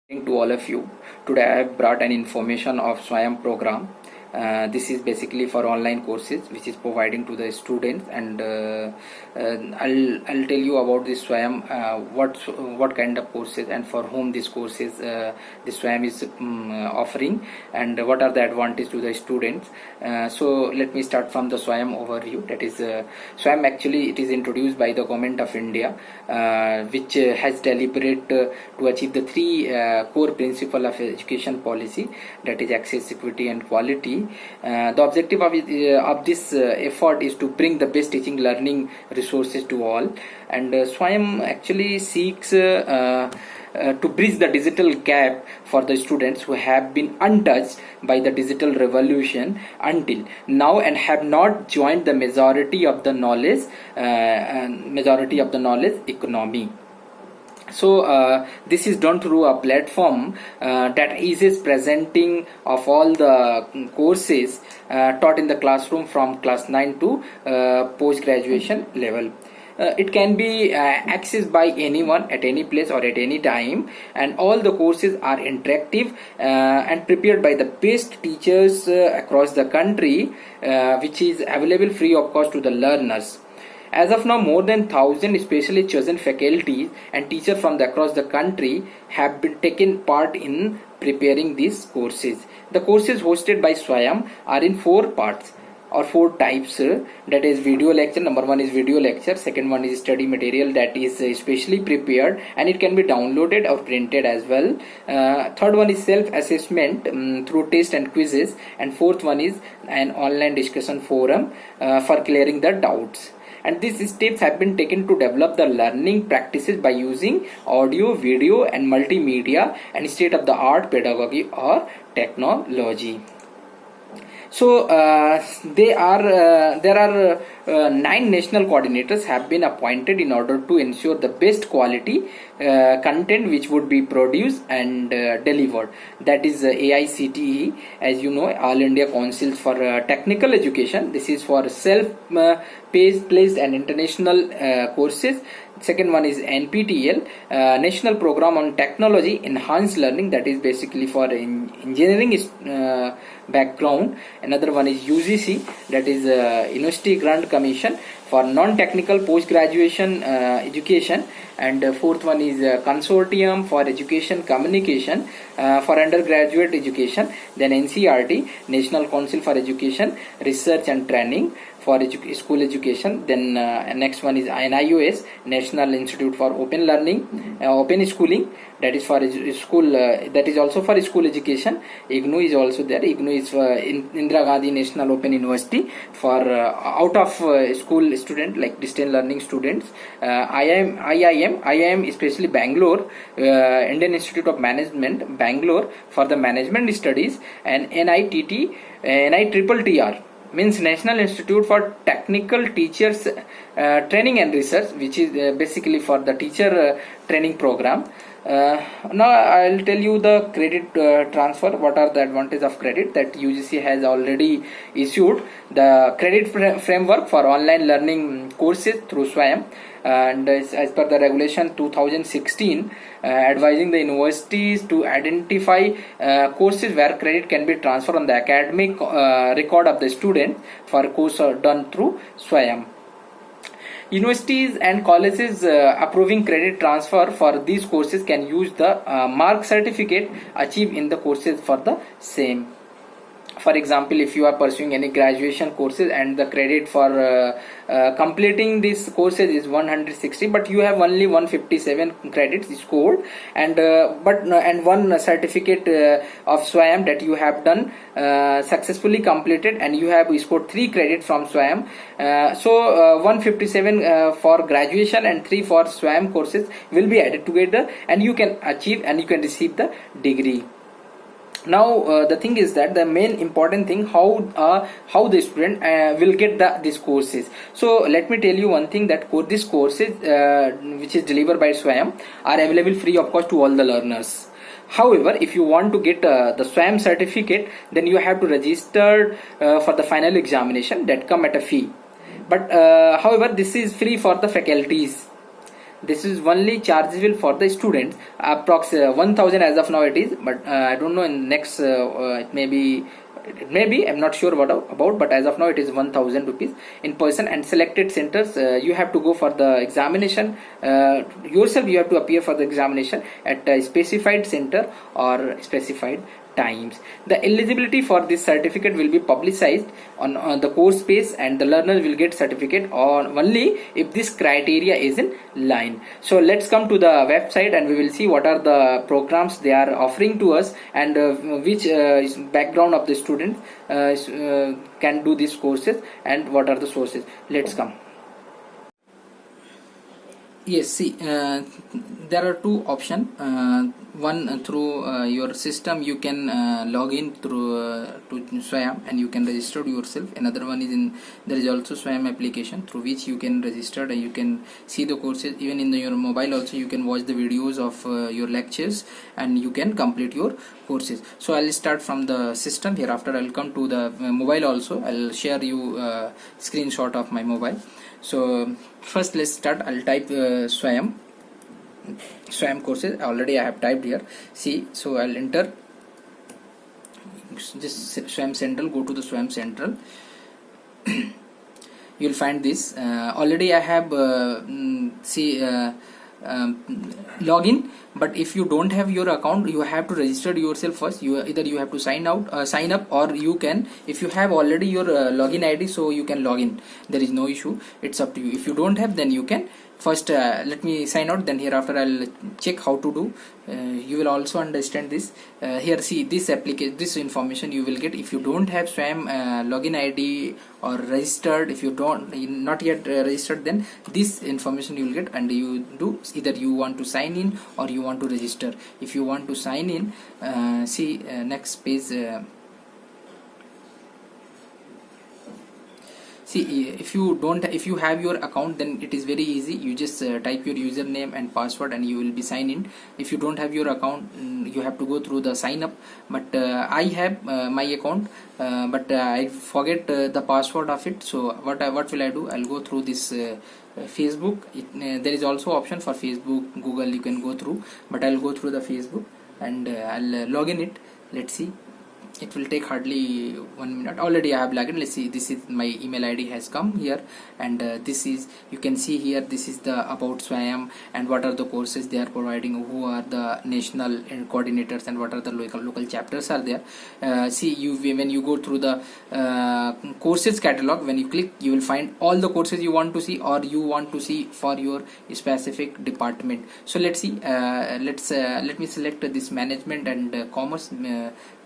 To all of you. Today I have brought an information of Swayam program. This is basically for online courses which is providing to the students, and I'll tell you about this Swayam, what kind of courses and for whom this courses this Swayam is offering, and what are the advantages to the students. So let me start from the Swayam overview. That is Swayam, actually it is introduced by the government of India, which has deliberate to achieve the three core principle of education policy, that is access, equity and quality. The objective of this effort is to bring the best teaching learning resources to all, and Swayam actually seeks to bridge the digital gap for the students who have been untouched by the digital revolution until now and have not joined the majority of the knowledge economy. So this is done through a platform that eases presenting of all the courses taught in the classroom from class 9 to post graduation level. It can be accessed by anyone at any place or at any time, and all the courses are interactive and prepared by the best teachers across the country, which is available free of cost to the learners. As of now, more than 1,000 specially chosen faculties and teachers from across the country have been taken part in preparing these courses. The courses hosted by Swayam are in four parts or four types. That is video lecture. Number one is video lecture. Second one is study material that is specially prepared and it can be downloaded or printed as well. Third one is self-assessment through test and quizzes, and fourth one is an online discussion forum for clearing the doubts. And these steps have been taken to develop the learning practices by using audio, video and multimedia and state-of-the-art pedagogy or technology. So there are 9 national coordinators have been appointed in order to ensure the best quality content which would be produced and delivered. That is AICTE, as you know, All India Council for Technical Education. This is for self-paced and international courses. Second one is NPTEL, National Program on Technology Enhanced Learning, that is basically for engineering background. Another one is UGC, that is University Grant Commission for non-technical post-graduation education, and fourth one is Consortium for Education Communication for undergraduate education. Then NCERT, National Council for Education Research and Training for school education. Then next one is NIOS, National Institute for Open Learning, Open Schooling, that is for school, that is also for school education. IGNOU is also there. IGNOU is Indira Gandhi National Open University for out of school student, like distance learning students. IIM especially Bangalore, Indian Institute of Management Bangalore for the management studies, and NITTR means National Institute for Technical Teachers Training and Research, which is basically for the teacher training program. Now I'll tell you the credit transfer. What are the advantages of credit that UGC has already issued? The credit framework for online learning courses through Swayam, and as per the regulation 2016, advising the universities to identify courses where credit can be transferred on the academic record of the student for a course done through Swayam. Universities and colleges approving credit transfer for these courses can use the mark certificate achieved in the courses for the same. For example, if you are pursuing any graduation courses and the credit for completing these courses is 160, but you have only 157 credits scored, and one certificate of Swayam that you have done successfully completed, and you have scored 3 credits from Swayam. So 157 for graduation and 3 for Swayam courses will be added together, and you can achieve and you can receive the degree. Now the thing is that the main important thing, how the student will get these courses. So let me tell you one thing, that these courses which is delivered by Swayam are available free of cost to all the learners. However, if you want to get the Swayam certificate, then you have to register for the final examination that come at a fee. But however, this is free for the faculties. This is only chargeable for the students, approx 1000 as of now it is, but I don't know in next it may be I'm not sure what about, but as of now it is 1000 rupees in person. And selected centers, you have to go for the examination yourself. You have to appear for the examination at a specified center or specified times. The eligibility for this certificate will be publicized on the course page, and the learners will get certificate on only if this criteria is in line. So let's come to the website and we will see what are the programs they are offering to us, and which background of the student can do these courses, and what are the sources. Let's come. Yes, see, there are two options. One, through your system you can log in through to Swayam and you can register yourself. Another one is there is also Swayam application through which you can register and you can see the courses. Even in your mobile also you can watch the videos of your lectures and you can complete your courses. So I'll start from the system. Hereafter I'll come to the mobile also. I'll share you screenshot of my mobile. So first let's start. I'll type Swayam courses. Already I have typed here, see. So I'll enter this Swayam Central. Go to the Swayam Central. You'll find this. Already I have login, but if you don't have your account you have to register yourself first. Either you have to sign up, or you can, if you have already your login ID, so you can log in. There is no issue, it's up to you. If you don't have, then you can first let me sign out, then hereafter I'll check how to do. You will also understand this. Here see, this application, this information you will get. If you don't have Swayam login ID or registered, if you don't not yet registered, then this information you will get, and you do either you want to sign in or you want to register. If you want to sign in, see next page. See, if you have your account, then it is very easy. You just type your username and password and you will be signed in. If you don't have your account, you have to go through the sign up. But I have my account, but I forget the password of it. So what will I do? I'll go through this Facebook. There is also option for Facebook, Google, you can go through, but I'll go through the Facebook and I'll log in it. Let's see. It will take hardly 1 minute. Already I have logged in. Let's see, this is my email ID has come here, and this is, you can see here, this is the about Swayam and what are the courses they are providing, who are the national coordinators, and what are the local chapters are there. See, when you go through the courses catalog, when you click, you will find all the courses you want to see or you want to see for your specific department. So let's see, let me select this management and commerce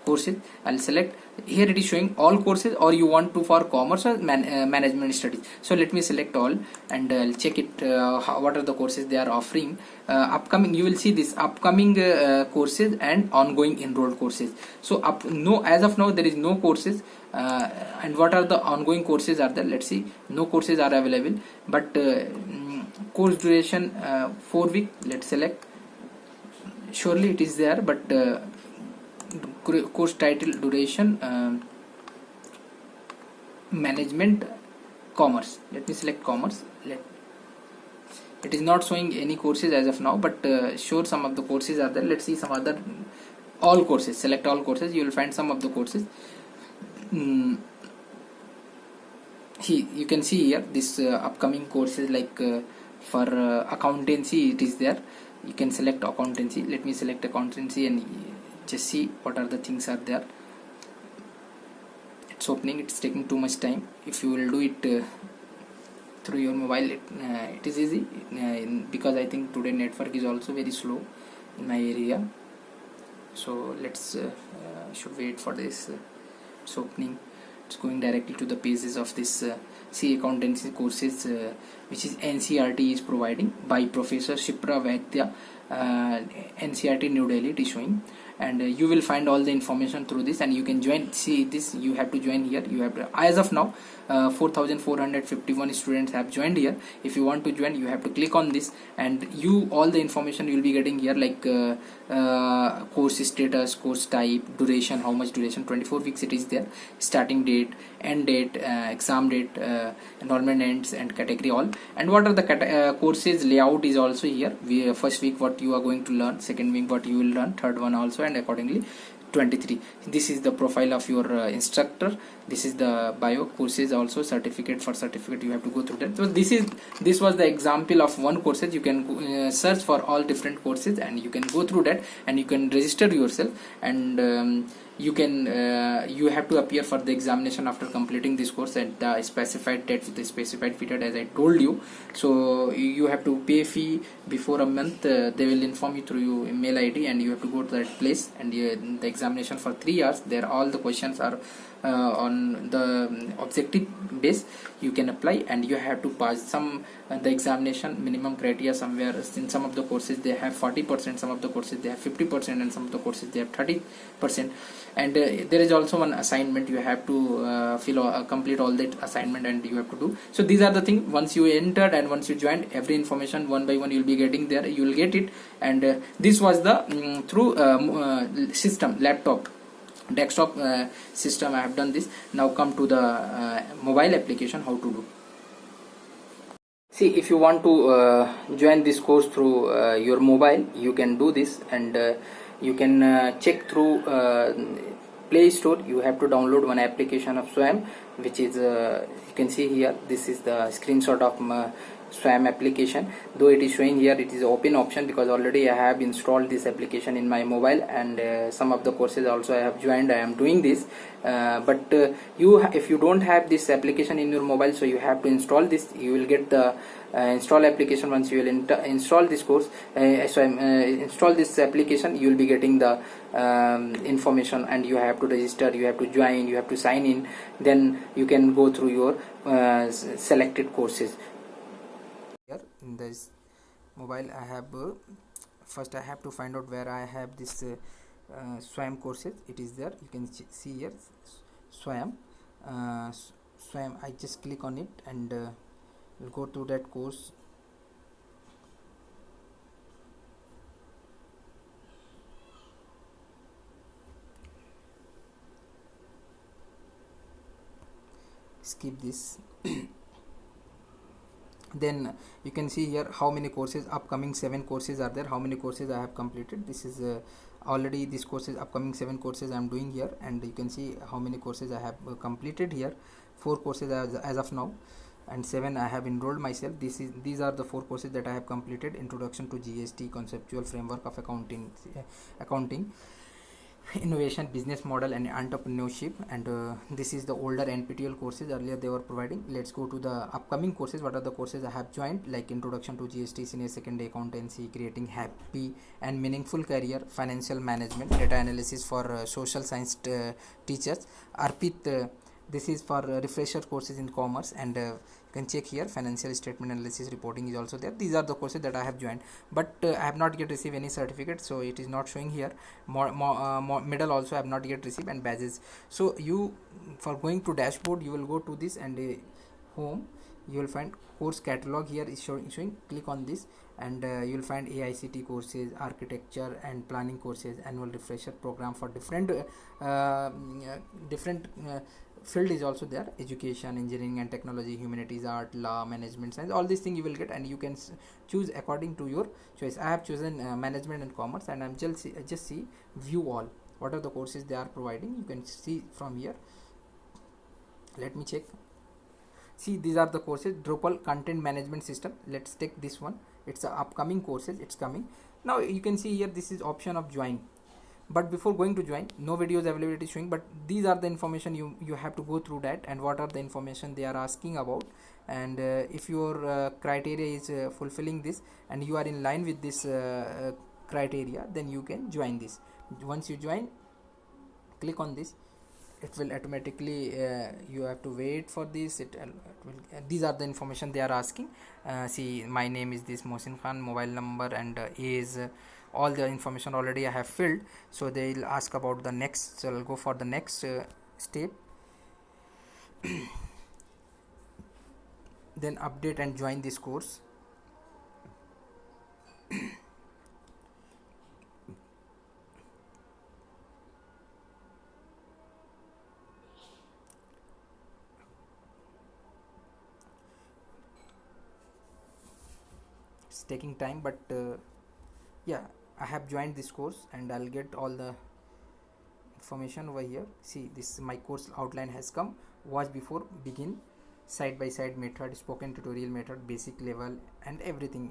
courses. I'll select here. It is showing all courses, or you want to for commerce or management studies. So let me select all and I'll check it, what are the courses they are offering. Upcoming, you will see this upcoming courses and ongoing enrolled courses. So as of now there is no courses, and what are the ongoing courses are there. Let's see, no courses are available, but course duration 4 weeks. Let's select. Surely it is there, but course title, duration, management, commerce. Let me select commerce. It is not showing any courses as of now, but sure some of the courses are there. Let's see some other, all courses. Select all courses. You will find some of the courses. You can see here this upcoming courses, like for accountancy it is there. You can select accountancy. Let me select accountancy and just see what are the things are there. It's opening. It's taking too much time. If you will do it through your mobile, it is easy, because I think today network is also very slow in my area. So let's should wait for this. It's opening. It's going directly to the pages of this C accountancy courses, which is NCERT is providing by Professor Shipra Vaidya. NCERT New Delhi it is showing, and you will find all the information through this, and you can join. See this, you have to join here. You have to, as of now 4,451 students have joined here. If you want to join, you have to click on this, and you all the information you will be getting here, like course status, course type, duration, how much duration, 24 weeks it is there, starting date, end date, exam date, enrollment ends, and category all, and what are the courses layout is also here. We first week what you are going to learn, second week what you will learn, third one also, and accordingly 23. This is the profile of your instructor. This is the bio courses, also certificate. For certificate you have to go through that. So this was the example of one courses. You can search for all different courses, and you can go through that, and you can register yourself, and you have to appear for the examination after completing this course at the specified date with the specified period, as I told you. So you have to pay fee before a month. They will inform you through your email ID, and you have to go to that place, and the examination for 3 hours. There all the questions are on the objective base. You can apply, and you have to pass some the examination minimum criteria. Somewhere in some of the courses they have 40%, some of the courses they have 50%, and some of the courses they have 30%. And there is also one assignment. You have to complete all that assignment, and you have to do. So these are the things. Once you entered and once you joined, every information one by one you will be getting there. You will get it. And this was the through system, laptop, desktop system I have done this. Now come to the mobile application, how to do. See, if you want to join this course through your mobile, you can do this, and you can check through Play Store. You have to download one application of SWAYAM, which is you can see here. This is the screenshot of SWAYAM application. Though it is showing here, it is open option, because already I have installed this application in my mobile, and some of the courses also I have joined. I am doing this, but if you don't have this application in your mobile, so you have to install this. You will get the install application. Once you will install this course, install this application, you will be getting the information, and you have to register, you have to join, you have to sign in. Then you can go through your selected courses. Here in this mobile, I have first I have to find out where I have this SWAYAM courses. It is there. You can see here SWAYAM. SWAYAM. I just click on it, and we'll go to that course. Skip this. Then you can see here how many courses, upcoming 7 courses are there, how many courses I have completed. This is already this courses, upcoming 7 courses I am doing here, and you can see how many courses I have completed here. 4 courses as of now, and 7 I have enrolled myself. These are the 4 courses that I have completed: Introduction to GST, Conceptual Framework of Accounting, Innovation, Business Model, and Entrepreneurship. And this is the older NPTEL courses. Earlier they were providing. Let's go to the upcoming courses. What are the courses I have joined? Like Introduction to GST, Senior Secondary Accountancy, Creating Happy and Meaningful Career, Financial Management, Data Analysis for Social Science teachers, Arpit. This is for refresher courses in commerce, and you can check here financial statement analysis, reporting is also there. These are the courses that I have joined, but I have not yet received any certificate, so it is not showing here. Middle also I have not yet received, and badges. So you, for going to dashboard, you will go to this, and home, you will find course catalog. Here is showing. Click on this, and you will find AICT courses, architecture and planning courses, annual refresher program for different field is also there: education, engineering and technology, humanities, art, law, management, science. All these things you will get, and you can choose according to your choice. I have chosen management and commerce, and I'm just see view all. What are the courses they are providing? You can see from here. Let me check. See, these are the courses: Drupal Content Management System. Let's take this one. It's upcoming courses. It's coming now. You can see here, this is option of join. But before going to join, no videos availability showing, but these are the information you have to go through that, and what are the information they are asking about. And if your criteria is fulfilling this, and you are in line with this criteria, then you can join this. Once you join, click on this. it will automatically you have to wait for this. It will, these are the information they are asking. See, my name is this Mohsin Khan, mobile number and age, all the information already I have filled. So they will ask about the next, so I'll go for the next step. Then update and join this course. It's taking time, but yeah, I have joined this course and I'll get all the information over here. See, this my course outline has come. Watch before begin, side by side method, spoken tutorial method, basic level and everything,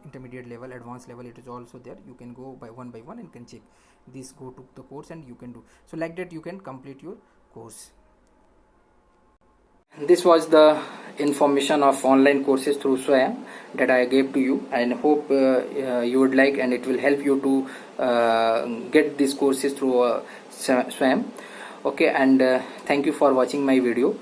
intermediate level, advanced level, it is also there. You can go by one and can check this, go to the course and you can do. So like that you can complete your course. This was the information of online courses through SWAYAM that I gave to you, and hope you would like, and it will help you to get these courses through SWAYAM. Okay, and thank you for watching my video.